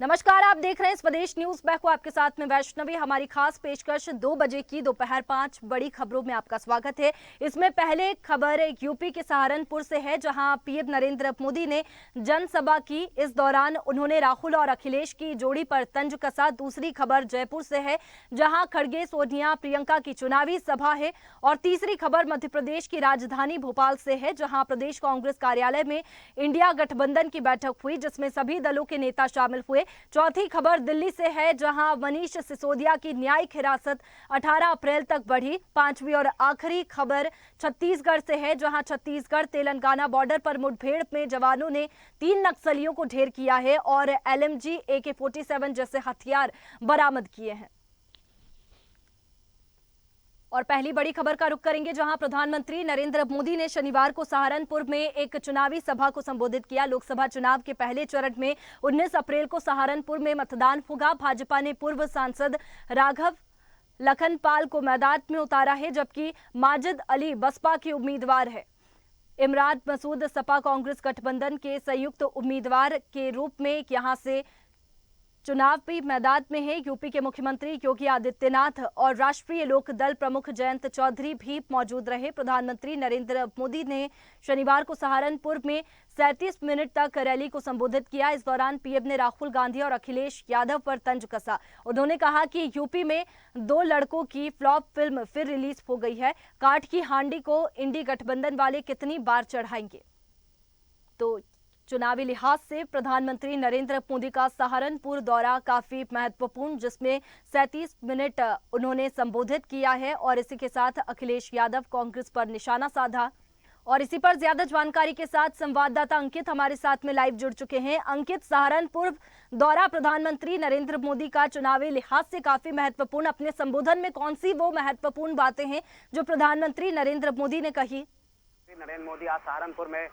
नमस्कार, आप देख रहे हैं स्वदेश न्यूज। मैं हूं आपके साथ में वैष्णवी। हमारी खास पेशकश 2 बजे की दोपहर 5 बड़ी खबरों में आपका स्वागत है। इसमें पहले खबर यूपी के सहारनपुर से है, जहां पीएम नरेंद्र मोदी ने जनसभा की। इस दौरान उन्होंने राहुल और अखिलेश की जोड़ी पर तंज कसा। दूसरी खबर जयपुर से है, जहां खड़गे, सोनिया, प्रियंका की चुनावी सभा है। और तीसरी खबर मध्य प्रदेश की राजधानी भोपाल से है, जहां प्रदेश कांग्रेस कार्यालय में इंडिया गठबंधन की बैठक हुई, जिसमें सभी दलों के नेता शामिल हुए। चौथी खबर दिल्ली से है, जहां मनीष सिसोदिया की न्यायिक हिरासत 18 अप्रैल तक बढ़ी। पांचवी और आखिरी खबर छत्तीसगढ़ से है, जहां छत्तीसगढ़ तेलंगाना बॉर्डर पर मुठभेड़ में जवानों ने 3 नक्सलियों को ढेर किया है और एलएमजी, AK-47 जैसे हथियार बरामद किए हैं। और पहली बड़ी खबर का रुख करेंगे, जहां प्रधानमंत्री नरेंद्र मोदी ने शनिवार को सहारनपुर में एक चुनावी सभा को संबोधित किया। लोकसभा चुनाव के पहले चरण में 19 अप्रैल को सहारनपुर में मतदान होगा। भाजपा ने पूर्व सांसद राघव लखनपाल को मैदान में उतारा है, जबकि माजिद अली बसपा के उम्मीदवार है। इमरान मसूद सपा कांग्रेस गठबंधन के संयुक्त उम्मीदवार के रूप में यहां से चुनाव भी मैदान में है। यूपी के मुख्यमंत्री योगी आदित्यनाथ और राष्ट्रीय लोक दल प्रमुख जयंत चौधरी भी मौजूद रहे। प्रधानमंत्री नरेंद्र मोदी ने शनिवार को सहारनपुर में 37 मिनट तक रैली को संबोधित किया। इस दौरान पीएम ने राहुल गांधी और अखिलेश यादव पर तंज कसा। उन्होंने कहा कि यूपी में 2 लड़कों की फ्लॉप फिल्म फिर रिलीज हो गई है। काठ की हांडी को इंडी गठबंधन वाले कितनी बार चढ़ाएंगे। तो चुनावी लिहाज से प्रधानमंत्री नरेंद्र मोदी का सहारनपुर दौरा काफी महत्वपूर्ण, जिसमें 37 मिनट उन्होंने संबोधित किया है। और इसी के साथ अखिलेश यादव कांग्रेस पर निशाना साधा। और इसी पर ज्यादा जानकारी के साथ संवाददाता अंकित हमारे साथ में लाइव जुड़ चुके हैं। अंकित, सहारनपुर दौरा प्रधानमंत्री नरेंद्र मोदी का चुनावी लिहाज से काफी महत्वपूर्ण। अपने संबोधन में कौन सी वो महत्वपूर्ण बातें हैं जो प्रधानमंत्री नरेंद्र मोदी ने कही? नरेंद्र मोदी आज सहारनपुर में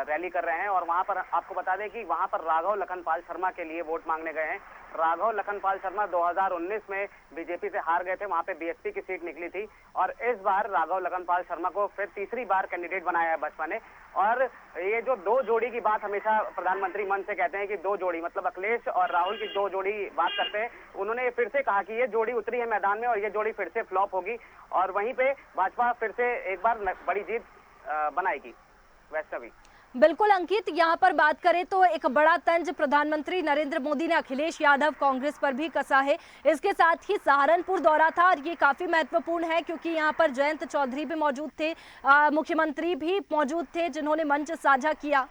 रैली कर रहे हैं और वहां पर आपको बता दें कि वहां पर राघव लखनपाल शर्मा के लिए वोट मांगने गए हैं। राघव लखनपाल शर्मा 2019 में बीजेपी से हार गए थे, वहां पे बीएसपी की सीट निकली थी और इस बार राघव लखनपाल शर्मा को फिर तीसरी बार कैंडिडेट बनाया है भाजपा ने। और ये जो 2 जोड़ी की बात हमेशा प्रधानमंत्री मन से कहते हैं कि 2 जोड़ी मतलब अखिलेश और राहुल की 2 जोड़ी बात करते हैं। उन्होंने फिर से कहा कि ये जोड़ी उतरी है मैदान में और ये जोड़ी फिर से फ्लॉप होगी और वहीं पे भाजपा फिर से एक बार बड़ी जीत बनाएगी। वैष्णवी बिल्कुल अंकित, यहाँ पर बात करें तो एक बड़ा तंज प्रधानमंत्री नरेंद्र मोदी ने अखिलेश यादव कांग्रेस पर भी कसा है। इसके साथ ही सहारनपुर दौरा था और ये काफी महत्वपूर्ण है, क्योंकि यहाँ पर जयंत चौधरी भी मौजूद थे, मुख्यमंत्री भी मौजूद थे, जिन्होंने मंच साझा किया।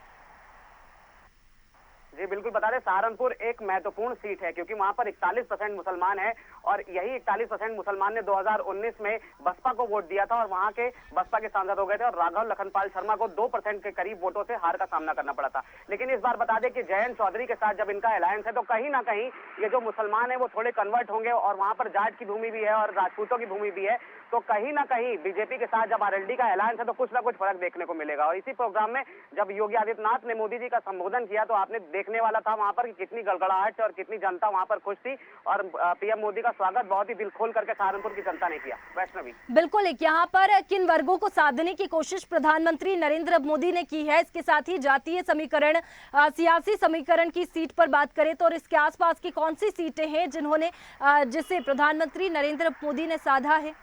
जी बिल्कुल, बता दें सहारनपुर एक महत्वपूर्ण सीट है क्योंकि वहां पर 41% मुसलमान है और यही 41% मुसलमान ने 2019 में बसपा को वोट दिया था और वहां के बसपा के सांसद हो गए थे और राघव लखनपाल शर्मा को 2% के करीब वोटों से हार का सामना करना पड़ा था। लेकिन इस बार बता दें कि जयंत चौधरी के साथ जब इनका अलायंस है तो कहीं ना कहीं ये जो मुसलमान है वो थोड़े कन्वर्ट होंगे और वहां पर जाट की भूमि भी है और राजपूतों की भूमि भी है, तो कहीं ना कहीं बीजेपी के साथ जब आरएलडी का अलायंस है तो कुछ ना कुछ फर्क देखने को मिलेगा। और इसी प्रोग्राम में जब योगी आदित्यनाथ ने मोदी जी का संबोधन किया तो आपने देखने वाला था वहां पर कि कितनी गड़गड़ाहट और कितनी जनता वहां पर खुश थी और पीएम मोदी का स्वागत बहुत ही दिल खोल करके सहारनपुर की जनता ने किया। वैष्णवी बिल्कुल, यहाँ पर किन वर्गों को साधने की कोशिश प्रधानमंत्री नरेंद्र मोदी ने की है, इसके साथ ही जातीय समीकरण, सियासी समीकरण की सीट पर बात करें तो और इसके आसपास की कौन सी सीटें हैं जिन्होंने जिसे प्रधानमंत्री नरेंद्र मोदी ने साधा है?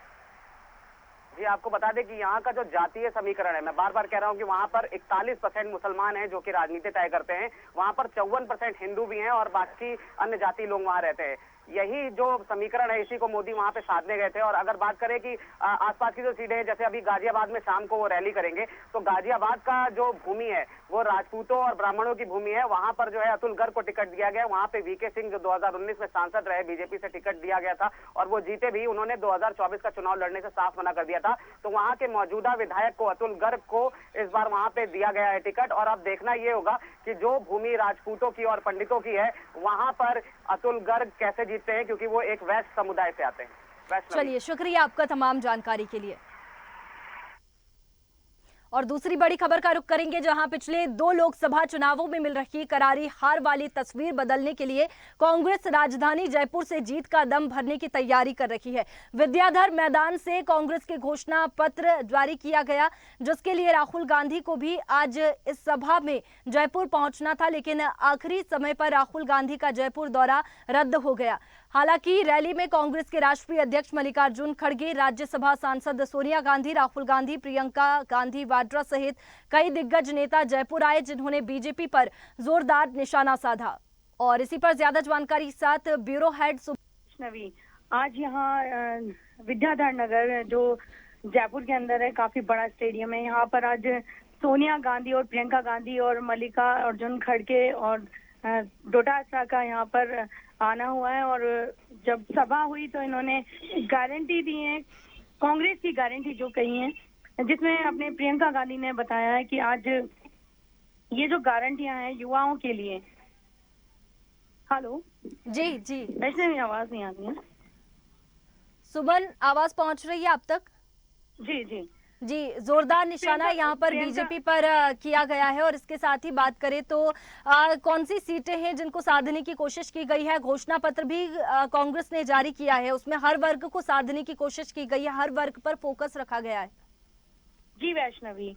जी आपको बता दें कि यहाँ का जो जातीय समीकरण है, मैं बार बार कह रहा हूँ कि वहाँ पर 41% मुसलमान हैं जो कि राजनीति तय करते हैं, वहाँ पर 54% हिंदू भी हैं और बाकी अन्य जाति लोग वहाँ रहते हैं। यही जो समीकरण है इसी को मोदी वहां पे साधने गए थे। और अगर बात करें कि आसपास की जो सीटें हैं, जैसे अभी गाजियाबाद में शाम को वो रैली करेंगे, तो गाजियाबाद का जो भूमि है वो राजपूतों और ब्राह्मणों की भूमि है। वहां पर जो है अतुल गर्ग को टिकट दिया गया। वहां पे वीके सिंह जो 2019 में सांसद रहे, बीजेपी से टिकट दिया गया था और वो जीते भी। उन्होंने 2024 का चुनाव लड़ने से साफ मना कर दिया था। तो वहां के मौजूदा विधायक को अतुल गर्ग को इस बार वहां पे दिया गया है टिकट। और अब देखना ये होगा कि जो भूमि राजपूतों की और पंडितों की है वहां पर अतुल गर्ग कैसे जीतते हैं, क्योंकि वो एक वैश्य समुदाय से आते हैं। चलिए, शुक्रिया आपका तमाम जानकारी के लिए। और दूसरी बड़ी खबर का रुख करेंगे जहां पिछले 2 लोकसभा चुनावों में मिल रही करारी हार वाली तस्वीर बदलने के लिए कांग्रेस राजधानी जयपुर से जीत का दम भरने की तैयारी कर रही है। विद्याधर मैदान से कांग्रेस के घोषणा पत्र जारी किया गया, जिसके लिए राहुल गांधी को भी आज इस सभा में जयपुर पहुंचना था, लेकिन आखिरी समय पर राहुल गांधी का जयपुर दौरा रद्द हो गया। हालांकि रैली में कांग्रेस के राष्ट्रीय अध्यक्ष मल्लिकार्जुन खड़गे, राज्यसभा सांसद सोनिया गांधी, राहुल गांधी, प्रियंका गांधी वाड्रा सहित कई दिग्गज नेता जयपुर आए, जिन्होंने बीजेपी पर जोरदार निशाना साधा। और इसी पर ज्यादा जानकारी के साथ ब्यूरो हेड वैष्णवी, आज यहाँ विद्याधर नगर जो जयपुर के अंदर है, काफी बड़ा स्टेडियम है। यहाँ पर आज सोनिया गांधी और प्रियंका गांधी और मल्लिकार्जुन खड़गे और डोटासरा का यहाँ पर आना हुआ है। और जब सभा हुई तो इन्होंने गारंटी दी है, कांग्रेस की गारंटी जो कही है, जिसमें अपने प्रियंका गांधी ने बताया है कि आज ये जो गारंटियां हैं युवाओं के लिए। हेलो जी जी, ऐसे में आवाज नहीं आती है। सुमन, आवाज पहुंच रही है आप तक? जी जी जी, जोरदार निशाना यहाँ पर बीजेपी पर किया गया है। और इसके साथ ही बात करें तो कौन सी सीटें हैं जिनको साधने की कोशिश की गई है? घोषणा पत्र भी कांग्रेस ने जारी किया है, उसमें हर वर्ग को साधने की कोशिश की गई है, हर वर्ग पर फोकस रखा गया है। जी वैष्णवी,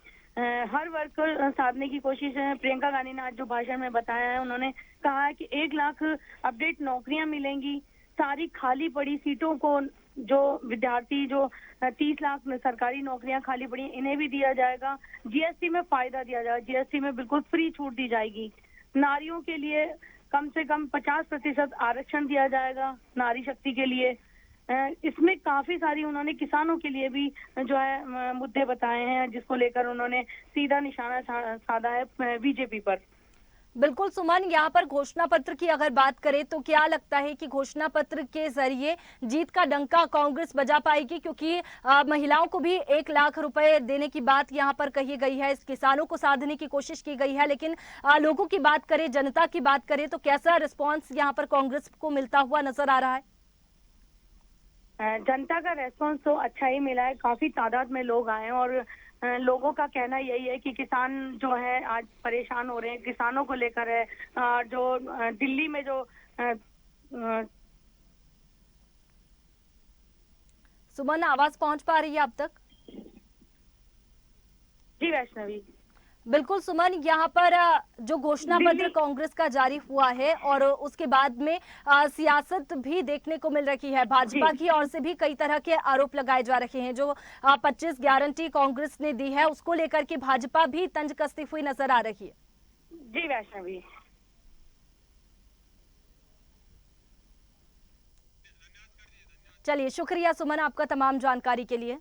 हर वर्ग को साधने की कोशिश है। प्रियंका गांधी ने आज जो भाषण में बताया है, उन्होंने कहा है कि 1 लाख अपडेट नौकरियां मिलेंगी, सारी खाली पड़ी सीटों को, जो विद्यार्थी जो 30 लाख सरकारी नौकरियां खाली पड़ी इन्हें भी दिया जाएगा। जीएसटी में फायदा दिया जाएगा, जीएसटी में बिल्कुल फ्री छूट दी जाएगी। नारियों के लिए कम से कम 50% आरक्षण दिया जाएगा नारी शक्ति के लिए। इसमें काफी सारी उन्होंने किसानों के लिए भी जो है मुद्दे बताए हैं, जिसको लेकर उन्होंने सीधा निशाना साधा है बीजेपी पर। बिल्कुल सुमन, यहाँ पर घोषणा पत्र की अगर बात करें तो क्या लगता है कि घोषणा पत्र के जरिए जीत का डंका कांग्रेस बजा पाएगी? क्योंकि महिलाओं को भी 1 लाख रुपए देने की बात यहाँ पर कही गई है, इस किसानों को साधने की कोशिश की गई है, लेकिन लोगों की बात करें, जनता की बात करें तो कैसा रिस्पॉन्स यहाँ पर कांग्रेस को मिलता हुआ नजर आ रहा है? जनता का रेस्पॉन्स तो अच्छा ही मिला है, काफी तादाद में लोग आए हैं। और लोगों का कहना यही है कि किसान जो है आज परेशान हो रहे हैं, किसानों को लेकर है। जो दिल्ली में जो सुमन, आवाज पहुंच पा रही है आप तक? जी वैष्णवी, बिल्कुल सुमन, यहाँ पर जो घोषणा पत्र कांग्रेस का जारी हुआ है और उसके बाद में सियासत भी देखने को मिल रही है। भाजपा की ओर से भी कई तरह के आरोप लगाए जा रहे हैं। जो 25 गारंटी कांग्रेस ने दी है, उसको लेकर के भाजपा भी तंज कसती हुई नजर आ रही है। जी वैष्णवी, चलिए, शुक्रिया सुमन आपका तमाम जानकारी के लिए।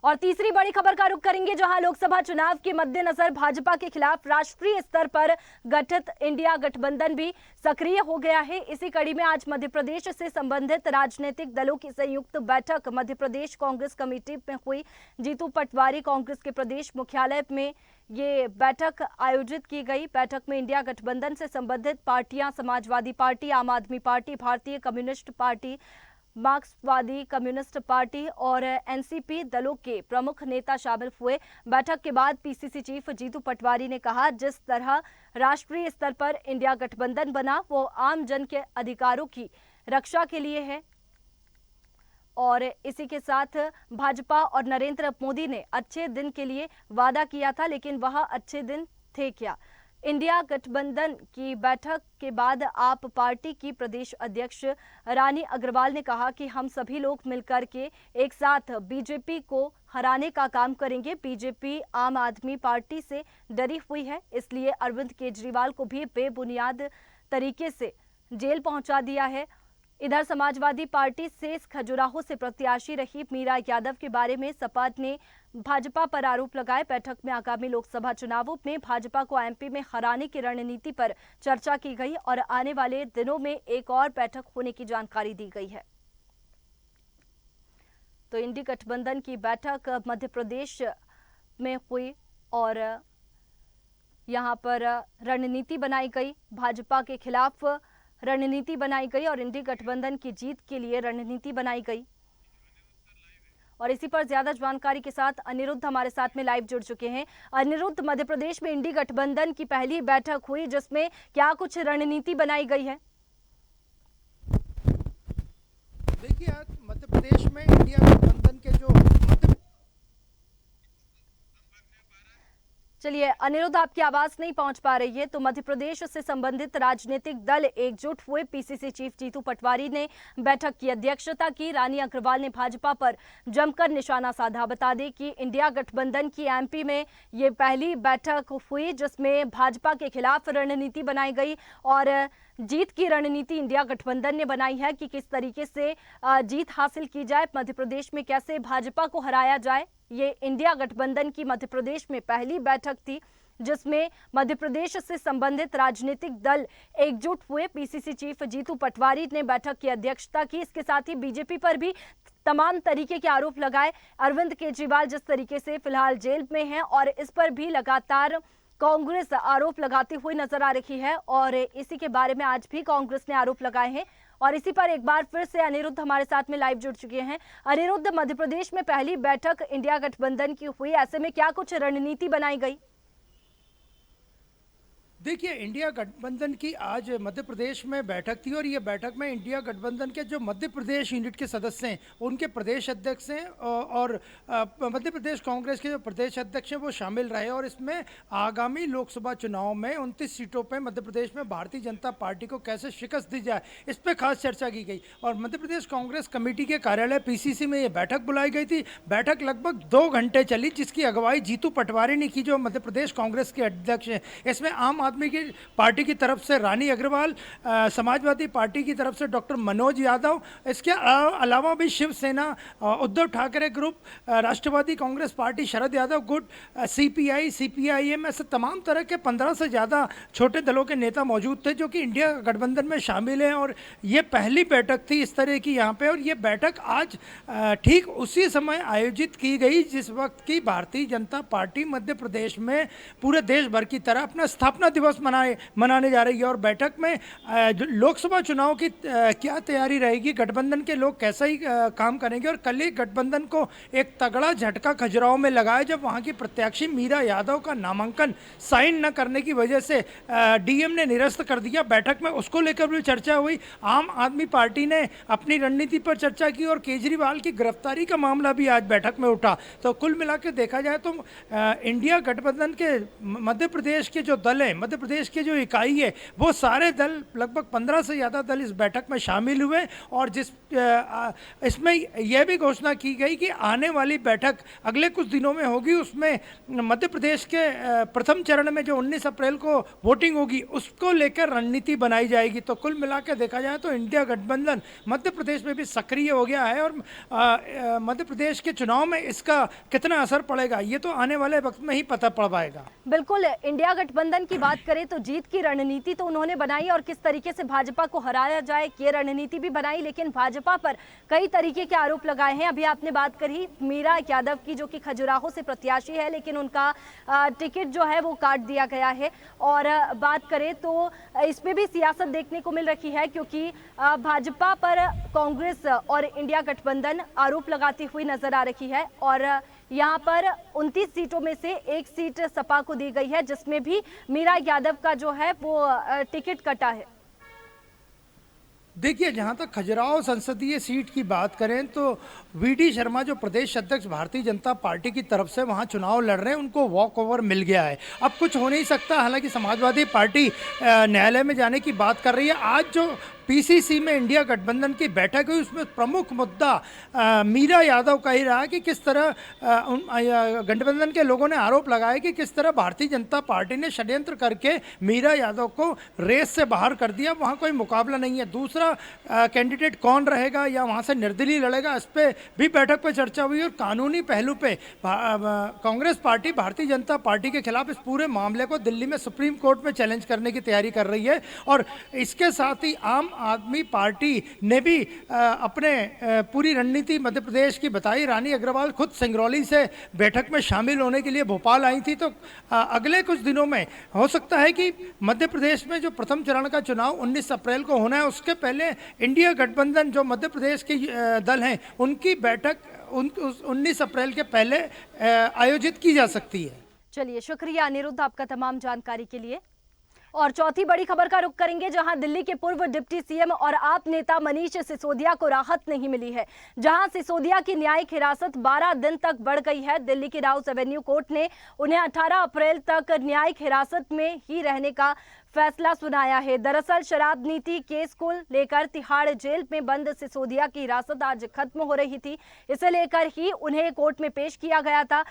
और तीसरी बड़ी खबर का रुख करेंगे जहां लोकसभा चुनाव के मद्देनजर भाजपा के खिलाफ राष्ट्रीय स्तर पर गठित इंडिया गठबंधन भी सक्रिय हो गया है। इसी कड़ी में आज मध्य प्रदेश से संबंधित राजनीतिक दलों की संयुक्त बैठक मध्य प्रदेश कांग्रेस कमेटी में हुई। जीतू पटवारी कांग्रेस के प्रदेश मुख्यालय में ये बैठक आयोजित की गई। बैठक में इंडिया गठबंधन से संबंधित पार्टियां समाजवादी पार्टी, आम आदमी पार्टी, भारतीय कम्युनिस्ट पार्टी, मार्क्सवादी कम्युनिस्ट पार्टी और एनसीपी दलों के प्रमुख नेता शामिल हुए। बैठक के बाद पीसीसी चीफ जीतू पटवारी ने कहा, जिस तरह राष्ट्रीय स्तर पर इंडिया गठबंधन बना वो आम जन के अधिकारों की रक्षा के लिए है। और इसी के साथ भाजपा और नरेंद्र मोदी ने अच्छे दिन के लिए वादा किया था, लेकिन वह अच्छे दिन थे क्या? इंडिया गठबंधन की बैठक के बाद आप पार्टी की प्रदेश अध्यक्ष रानी अग्रवाल ने कहा कि हम सभी लोग मिलकर के एक साथ बीजेपी को हराने का काम करेंगे। बीजेपी आम आदमी पार्टी से डरी हुई है, इसलिए अरविंद केजरीवाल को भी बेबुनियाद तरीके से जेल पहुंचा दिया है। इधर समाजवादी पार्टी से खजुराहो से प्रत्याशी रही मीरा यादव के बारे में सपा ने भाजपा पर आरोप लगाए। बैठक में आगामी लोकसभा चुनावों में भाजपा को एमपी में हराने की रणनीति पर चर्चा की गई और आने वाले दिनों में एक और बैठक होने की जानकारी दी गई है। तो इंडी गठबंधन की बैठक मध्य प्रदेश में हुई और यहां पर रणनीति बनाई गई, भाजपा के खिलाफ रणनीति बनाई गई और इंडी गठबंधन की जीत के लिए रणनीति बनाई गई। और इसी पर ज्यादा जानकारी के साथ अनिरुद्ध हमारे साथ में लाइव जुड़ चुके हैं। अनिरुद्ध, मध्य प्रदेश में इंडी गठबंधन की पहली बैठक हुई जिसमें क्या कुछ रणनीति बनाई गई है? देखिए, आज मध्य प्रदेश में इंडिया गठबंधन के जो चलिए अनिरुद्ध, आपकी आवाज नहीं पहुंच पा रही है। तो मध्य प्रदेश से संबंधित राजनीतिक दल एकजुट हुए। पीसीसी चीफ जीतू पटवारी ने बैठक की अध्यक्षता की। रानी अग्रवाल ने भाजपा पर जमकर निशाना साधा। बता दें कि इंडिया गठबंधन की एमपी में ये पहली बैठक हुई जिसमें भाजपा के खिलाफ रणनीति बनाई गई और जीत की रणनीति इंडिया गठबंधन ने बनाई है कि किस तरीके से जीत हासिल की जाए, मध्य प्रदेश में कैसे भाजपा को हराया जाए। ये इंडिया गठबंधन की मध्य प्रदेश में पहली बैठक थी जिसमें मध्य प्रदेश से संबंधित राजनीतिक दल एकजुट हुए। पीसीसी चीफ जीतू पटवारी ने बैठक की अध्यक्षता की। इसके साथ ही बीजेपी पर भी तमाम तरीके के आरोप लगाए। अरविंद केजरीवाल जिस तरीके से फिलहाल जेल में हैं और इस पर भी लगातार कांग्रेस आरोप लगाती हुई नजर आ रही है और इसी के बारे में आज भी कांग्रेस ने आरोप लगाए हैं। और इसी पर एक बार फिर से अनिरुद्ध हमारे साथ में लाइव जुड़ चुके हैं। अनिरुद्ध, मध्य प्रदेश में पहली बैठक इंडिया गठबंधन की हुई, ऐसे में क्या कुछ रणनीति बनाई गई? देखिए, इंडिया गठबंधन की आज मध्य प्रदेश में बैठक थी और ये बैठक में इंडिया गठबंधन के जो मध्य प्रदेश यूनिट के सदस्य हैं उनके प्रदेश अध्यक्ष हैं और मध्य प्रदेश कांग्रेस के जो प्रदेश अध्यक्ष हैं वो शामिल रहे और इसमें आगामी लोकसभा चुनाव में 29 सीटों पे मध्य प्रदेश में भारतीय जनता पार्टी को कैसे शिकस्त दी जाए इस पर खास चर्चा की गई। और मध्य प्रदेश कांग्रेस कमेटी के कार्यालय पीसीसी में ये बैठक बुलाई गई थी। बैठक लगभग 2 घंटे चली जिसकी अगुवाई जीतू पटवारी ने की जो मध्य प्रदेश कांग्रेस के अध्यक्ष हैं। इसमें आम आदमी की पार्टी की तरफ से रानी अग्रवाल, समाजवादी पार्टी की तरफ से डॉक्टर मनोज यादव, इसके अलावा भी शिवसेना, उद्धव ठाकरे ग्रुप, राष्ट्रवादी कांग्रेस पार्टी, शरद यादव गुट, सीपीआई, सीपीआईएम, ऐसे तमाम तरह के 15 से ज़्यादा छोटे दलों के नेता मौजूद थे जो कि इंडिया गठबंधन में शामिल हैं। और ये पहली बैठक थी इस तरह की यहाँ पे और ये बैठक आज ठीक उसी समय आयोजित की गई जिस वक्त की भारतीय जनता पार्टी मध्य प्रदेश में पूरे देश भर की तरह अपना स्थापना दिवस मनाने जा रही है। और बैठक में लोकसभा चुनाव की क्या तैयारी रहेगी, गठबंधन के लोग कैसा ही काम करेंगे। और कल ही गठबंधन को एक तगड़ा झटका खजुराहो में लगाया जब वहां की प्रत्याशी मीरा यादव का नामांकन साइन न करने की वजह से डीएम ने निरस्त कर दिया। बैठक में उसको लेकर भी चर्चा हुई। आम आदमी पार्टी ने अपनी रणनीति पर चर्चा की और केजरीवाल की गिरफ्तारी का मामला भी आज बैठक में उठा। तो कुल मिलाकर देखा जाए तो इंडिया गठबंधन के मध्य प्रदेश के जो दल हैं, मध्य प्रदेश की जो इकाई है, वो सारे दल लगभग 15 से ज़्यादा दल इस बैठक में शामिल हुए और इसमें यह भी घोषणा की गई कि आने वाली बैठक अगले कुछ दिनों में होगी। उसमें मध्य प्रदेश के प्रथम चरण में जो 19 अप्रैल को वोटिंग होगी उसको लेकर रणनीति बनाई जाएगी। तो कुल मिलाकर देखा जाए तो इंडिया गठबंधन मध्य प्रदेश में भी सक्रिय हो गया है और मध्य प्रदेश के चुनाव में इसका कितना असर पड़ेगा ये तो आने वाले वक्त में ही पता पड़ पाएगा। बिल्कुल, इंडिया गठबंधन की बात करें तो जीत की रणनीति तो उन्होंने बनाई और किस तरीके से भाजपा को हराया जाए ये रणनीति भी बनाई, लेकिन भाजपा पर कई तरीके के आरोप लगाए हैं। अभी आपने बात करी मीरा यादव की जो कि खजुराहो से प्रत्याशी है लेकिन उनका टिकट जो है वो काट दिया गया है। और बात करें तो इसमें भी सियासत देखने को मिल रही है क्योंकि भाजपा पर कांग्रेस और इंडिया गठबंधन आरोप लगाती हुई नजर आ रही है और यहाँ पर 29 सीटों में से एक सीट सपा को दी गई है जिसमें भी मीरा यादव का जो है वो टिकट कटा है। देखिए, जहाँ तक खजुराहो संसदीय सीट की बात करें तो वीडी शर्मा जो प्रदेश अध्यक्ष भारतीय जनता पार्टी की तरफ से वहाँ चुनाव लड़ रहे हैं उनको वॉक ओवर मिल गया है। अब कुछ हो नहीं सकता। हालांकि समाजवादी पार्टी न्यायालय में जाने की बात कर रही है। आज जो पीसीसी में इंडिया गठबंधन की बैठक हुई उसमें प्रमुख मुद्दा मीरा यादव का ही रहा कि किस तरह गठबंधन के लोगों ने आरोप लगाया कि किस तरह भारतीय जनता पार्टी ने षड्यंत्र करके मीरा यादव को रेस से बाहर कर दिया। वहाँ कोई मुकाबला नहीं है। दूसरा कैंडिडेट कौन रहेगा या वहाँ से निर्दलीय लड़ेगा, इस पर भी बैठक पर चर्चा हुई। और कानूनी पहलू पे कांग्रेस पार्टी भारतीय जनता पार्टी के खिलाफ इस पूरे मामले को दिल्ली में सुप्रीम कोर्ट में चैलेंज करने की तैयारी कर रही है। और इसके साथ ही आम आदमी पार्टी ने भी अपने पूरी रणनीति मध्य प्रदेश की बताई। रानी अग्रवाल खुद सिंगरौली से बैठक में शामिल होने के लिए भोपाल आई थी। तो अगले कुछ दिनों में हो सकता है कि मध्य प्रदेश में जो प्रथम चरण का चुनाव 19 अप्रैल को होना है, उसके पहले इंडिया गठबंधन जो मध्य प्रदेश के दल हैं उनकी बैठक 19 अप्रैल के पहले आयोजित की जा सकती है। चलिए, शुक्रिया अनिरुद्ध आपका तमाम जानकारी के लिए। और चौथी बड़ी खबर का रुख करेंगे, जहां दिल्ली के पूर्व डिप्टी सीएम और आप नेता मनीष सिसोदिया को राहत नहीं मिली है। जहां सिसोदिया की न्यायिक हिरासत 12 दिन तक बढ़ गई है। दिल्ली की राउस एवेन्यू कोर्ट ने उन्हें 18 अप्रैल तक न्यायिक हिरासत में ही रहने का फैसला सुनाया है। दरअसल शराब नीति केस को लेकर तिहाड़ जेल में बंद सिसोदिया की हिरासत आज खत्म हो रही थी। इसे लेकर ही उन्हें कोर्ट में पेश किया गया था।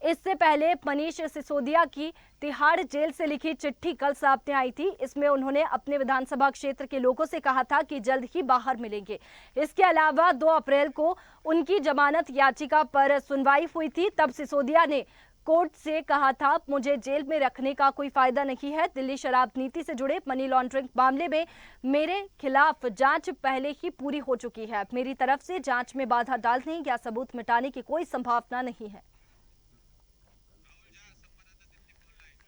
इससे पहले मनीष सिसोदिया की तिहाड़ जेल से लिखी चिट्ठी कल सामने आई थी। इसमें उन्होंने अपने विधानसभा क्षेत्र के लोगों से कहा था कि जल्द ही बाहर मिलेंगे। इसके अलावा 2 अप्रैल को उनकी जमानत याचिका पर सुनवाई हुई थी। तब सिसोदिया ने कोर्ट से कहा था, मुझे जेल में रखने का कोई फायदा नहीं है। दिल्ली शराब नीति से जुड़े मनी लॉन्ड्रिंग मामले में मेरे खिलाफ जांच पहले ही पूरी हो चुकी है। मेरी तरफ से जांच में बाधा डालने या सबूत मिटाने की कोई संभावना नहीं है।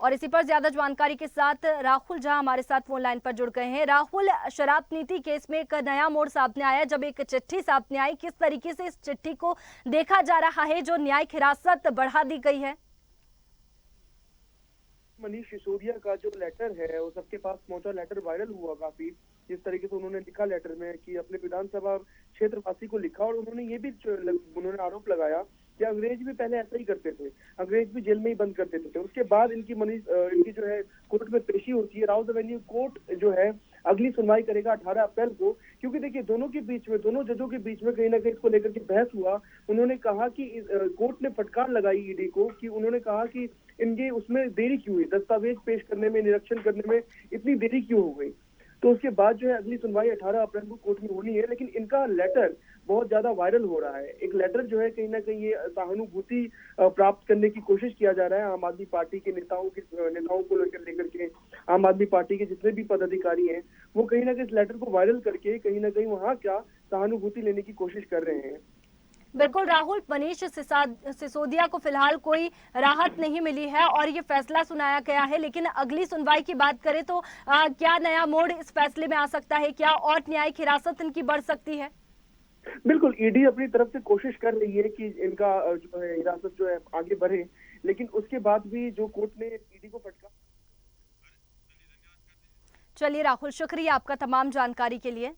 और इसी पर ज्यादा जानकारी के साथ राहुल झा हमारे साथ फोन लाइन पर जुड़ गए हैं। राहुल, शराब नीति केस में एक नया मोड़ सामने आया जब एक चिट्ठी सामने आई। किस तरीके से इस चिट्ठी को देखा जा रहा है जो न्यायिक हिरासत बढ़ा दी गई है? मनीष सिसोदिया का जो लेटर है वो सबके पास पहुंचा। लेटर वायरल हुआ काफी, जिस तरीके से उन्होंने लिखा लेटर में कि अपने विधानसभा क्षेत्रवासी को लिखा। और उन्होंने ये भी आरोप लगाया कि अंग्रेज भी पहले ऐसा ही करते थे, अंग्रेज भी जेल में ही बंद कर देते थे। उसके बाद इनकी जो है कोर्ट में पेशी होती है। राउस एवेन्यू कोर्ट जो है अगली सुनवाई करेगा 18 अप्रैल को। क्योंकि देखिए दोनों के बीच में, दोनों जजों के बीच में कहीं ना कहीं इसको लेकर के बहस हुआ। उन्होंने कहा कि कोर्ट ने फटकार लगाई ईडी को कि उन्होंने कहा कि इनके उसमें देरी क्यों हुई, दस्तावेज पेश करने में, निरीक्षण करने में इतनी देरी क्यों हो गई। तो उसके बाद जो है अगली सुनवाई 18 अप्रैल को कोर्ट में होनी है। लेकिन इनका लेटर बहुत ज्यादा वायरल हो रहा है। एक लेटर जो है कहीं ना कहीं ये सहानुभूति प्राप्त करने की कोशिश किया जा रहा है आम आदमी पार्टी के नेताओं को लेकर के। आम आदमी पार्टी के जितने भी पदाधिकारी हैं वो कहीं ना कहीं इस लेटर को वायरल करके कहीं ना कहीं वहाँ क्या सहानुभूति लेने की कोशिश कर रहे हैं। बिल्कुल राहुल, मनीष सिसोदिया को फिलहाल कोई राहत नहीं मिली है और ये फैसला सुनाया गया है। लेकिन अगली सुनवाई की बात करें तो क्या नया मोड़ इस फैसले में आ सकता है? क्या और न्यायिक हिरासत इनकी बढ़ सकती है? बिल्कुल, ईडी अपनी तरफ से कोशिश कर रही है कि इनका जो है हिरासत जो है आगे बढ़े। लेकिन उसके बाद भी जो कोर्ट ने ईडी को फटका। चलिए राहुल, शुक्रिया आपका तमाम जानकारी के लिए।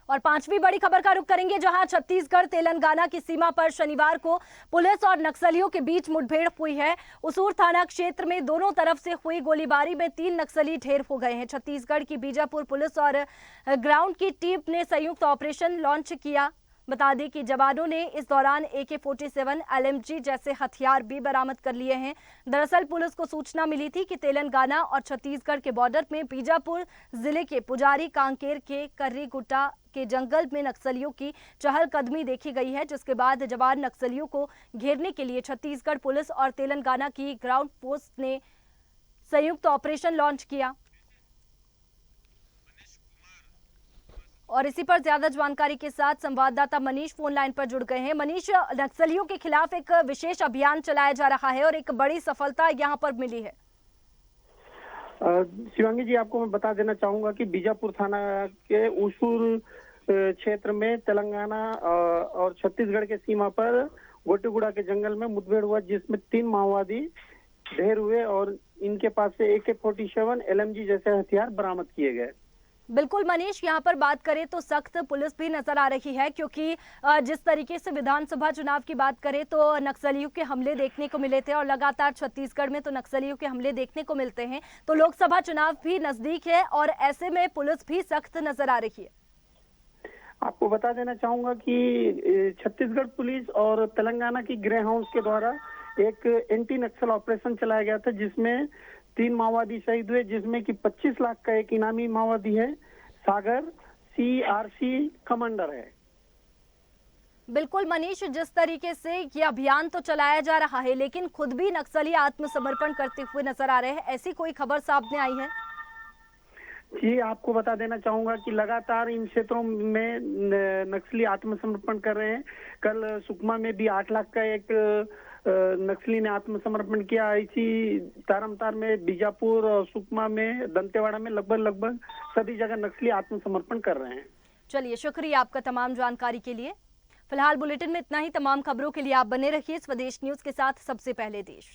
और पांचवी बड़ी खबर का रुख करेंगे, जहां छत्तीसगढ़ तेलंगाना की सीमा पर शनिवार को पुलिस और नक्सलियों के बीच मुठभेड़ हुई है। उसूर थाना क्षेत्र में दोनों तरफ से हुई गोलीबारी में 3 नक्सली ढेर हो गए हैं। छत्तीसगढ़ की बीजापुर पुलिस और ग्राउंड की टीम ने संयुक्त ऑपरेशन लॉन्च किया। बता दें कि जवानों ने इस दौरान AK-47 LMG जैसे हथियार भी बरामद कर लिए हैं। दरअसल पुलिस को सूचना मिली थी कि तेलंगाना और छत्तीसगढ़ के बॉर्डर में बीजापुर जिले के पुजारी कांकेर के कर्रीगुट्टा के जंगल में नक्सलियों की चहलकदमी देखी गई है, जिसके बाद जवान नक्सलियों को घेरने के लिए छत्तीसगढ़ पुलिस और तेलंगाना की ग्राउंड फोर्स ने संयुक्त ऑपरेशन लॉन्च किया। और इसी पर ज्यादा जानकारी के साथ संवाददाता मनीष फोन लाइन पर जुड़ गए हैं। मनीष, नक्सलियों के खिलाफ एक विशेष अभियान चलाया जा रहा है और एक बड़ी सफलता यहां पर मिली है। शिवांगी जी, आपको मैं बता देना चाहूंगा कि बीजापुर थाना के उसूर क्षेत्र में तेलंगाना और छत्तीसगढ़ के सीमा पर गोटीगुड़ा के जंगल में मुठभेड़ हुआ, जिसमें 3 माओवादी ढेर हुए और इनके पास से AK-47 LMG जैसे हथियार बरामद किए गए। बिल्कुल मनीष, यहाँ पर बात करें तो सख्त पुलिस भी नजर आ रही है, क्योंकि जिस तरीके से विधानसभा चुनाव की बात करें तो नक्सलियों के हमले देखने को मिले थे और लगातार छत्तीसगढ़ में तो नक्सलियों के हमले देखने को मिलते हैं। तो लोकसभा चुनाव भी नजदीक है और ऐसे में पुलिस भी सख्त नजर आ रही है। आपको बता देना चाहूंगा कि छत्तीसगढ़ पुलिस और तेलंगाना की ग्रे हाउस के द्वारा एक एंटी नक्सल ऑपरेशन चलाया गया था, जिसमें 3 माओवादी शहीद हुए, जिसमें कि 25 लाख का एक इनामी माओवादी है, सागर CRC कमांडर है। बिल्कुल मनीष, जिस तरीके से ये अभियान तो चलाया जा रहा है लेकिन खुद भी नक्सली आत्मसमर्पण करते हुए नजर आ रहे हैं, ऐसी कोई खबर सामने आई है? जी, आपको बता देना चाहूंगा कि लगातार इन क्षेत्रों में नक्सली आत्मसमर्पण कर रहे हैं। कल सुकमा में भी 8 लाख का एक नक्सली ने आत्मसमर्पण किया। इसी तारमतार में, बीजापुर और सुकमा में, दंतेवाड़ा में लगभग सभी जगह नक्सली आत्मसमर्पण कर रहे हैं। चलिए, शुक्रिया आपका तमाम जानकारी के लिए। फिलहाल बुलेटिन में इतना ही। तमाम खबरों के लिए आप बने रहिए स्वदेश न्यूज के साथ, सबसे पहले देश।